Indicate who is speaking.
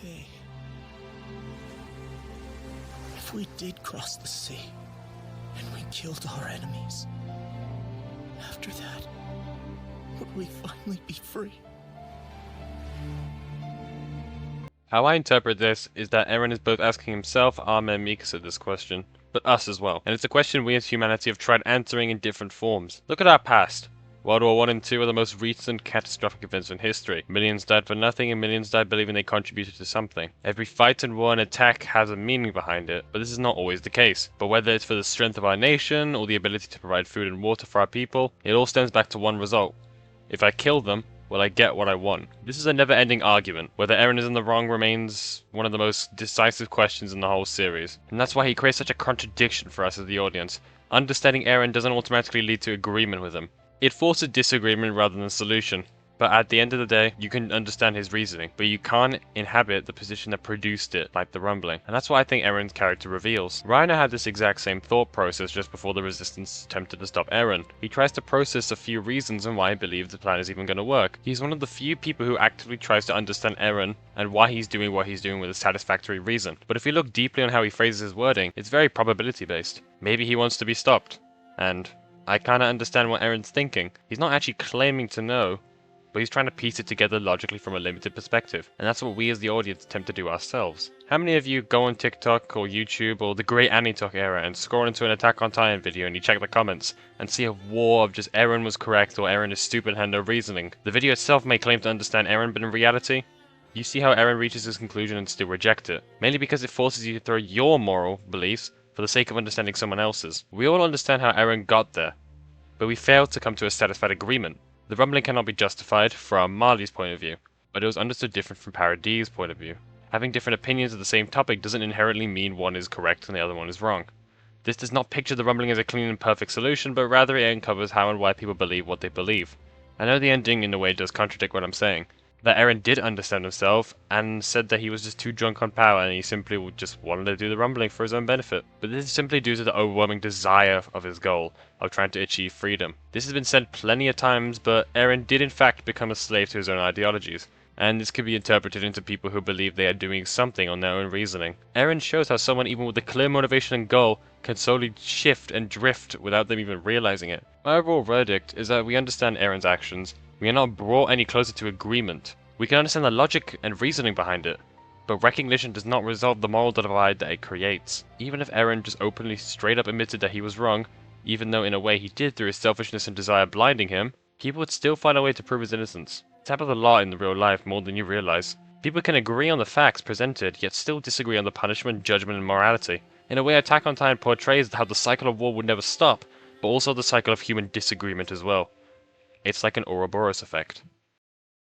Speaker 1: Hey. If we did cross the sea, and we killed our enemies, after that, would we finally be free?
Speaker 2: How I interpret this is that Eren is both asking himself, Armin, and Mikasa this question, but us as well. And it's a question we as humanity have tried answering in different forms. Look at our past. World War I and II are the most recent catastrophic events in history. Millions died for nothing and millions died believing they contributed to something. Every fight and war and attack has a meaning behind it, but this is not always the case. But whether it's for the strength of our nation or the ability to provide food and water for our people, it all stems back to one result. If I kill them, will I get what I want? This is a never-ending argument. Whether Eren is in the wrong remains one of the most decisive questions in the whole series. And that's why he creates such a contradiction for us as the audience. Understanding Eren doesn't automatically lead to agreement with him. It forces disagreement rather than solution. But at the end of the day, you can understand his reasoning, but you can't inhabit the position that produced it, like the rumbling. And that's what I think Eren's character reveals. Reiner had this exact same thought process just before the Resistance attempted to stop Eren. He tries to process a few reasons on why he believes the plan is even going to work. He's one of the few people who actively tries to understand Eren and why he's doing what he's doing with a satisfactory reason. But if you look deeply on how he phrases his wording, it's very probability based. Maybe he wants to be stopped. And I kinda understand what Eren's thinking. He's not actually claiming to know, but he's trying to piece it together logically from a limited perspective, and that's what we as the audience attempt to do ourselves. How many of you go on TikTok or YouTube or the great Anitalk era and scroll into an Attack on Titan video and you check the comments and see a war of just Eren was correct or Eren is stupid and had no reasoning? The video itself may claim to understand Eren, but in reality, you see how Eren reaches his conclusion and still reject it, mainly because it forces you to throw your moral beliefs for the sake of understanding someone else's. We all understand how Eren got there, but we fail to come to a satisfied agreement. The rumbling cannot be justified from Marley's point of view, but it was understood different from Paradis' point of view. Having different opinions of the same topic doesn't inherently mean one is correct and the other one is wrong. This does not picture the rumbling as a clean and perfect solution, but rather it uncovers how and why people believe what they believe. I know the ending in a way does contradict what I'm saying, that Eren did understand himself and said that he was just too drunk on power and he simply just wanted to do the rumbling for his own benefit. But this is simply due to the overwhelming desire of his goal of trying to achieve freedom. This has been said plenty of times, but Eren did in fact become a slave to his own ideologies. And this could be interpreted into people who believe they are doing something on their own reasoning. Eren shows how someone even with a clear motivation and goal can slowly shift and drift without them even realizing it. My overall verdict is that we understand Eren's actions. We are not brought any closer to agreement. We can understand the logic and reasoning behind it, but recognition does not resolve the moral divide that it creates. Even if Eren just openly straight up admitted that he was wrong, even though in a way he did through his selfishness and desire blinding him, people would still find a way to prove his innocence. It happens a lot in the real life, more than you realize. People can agree on the facts presented, yet still disagree on the punishment, judgment, and morality. In a way, Attack on Titan portrays how the cycle of war would never stop, but also the cycle of human disagreement as well. It's like an Ouroboros effect.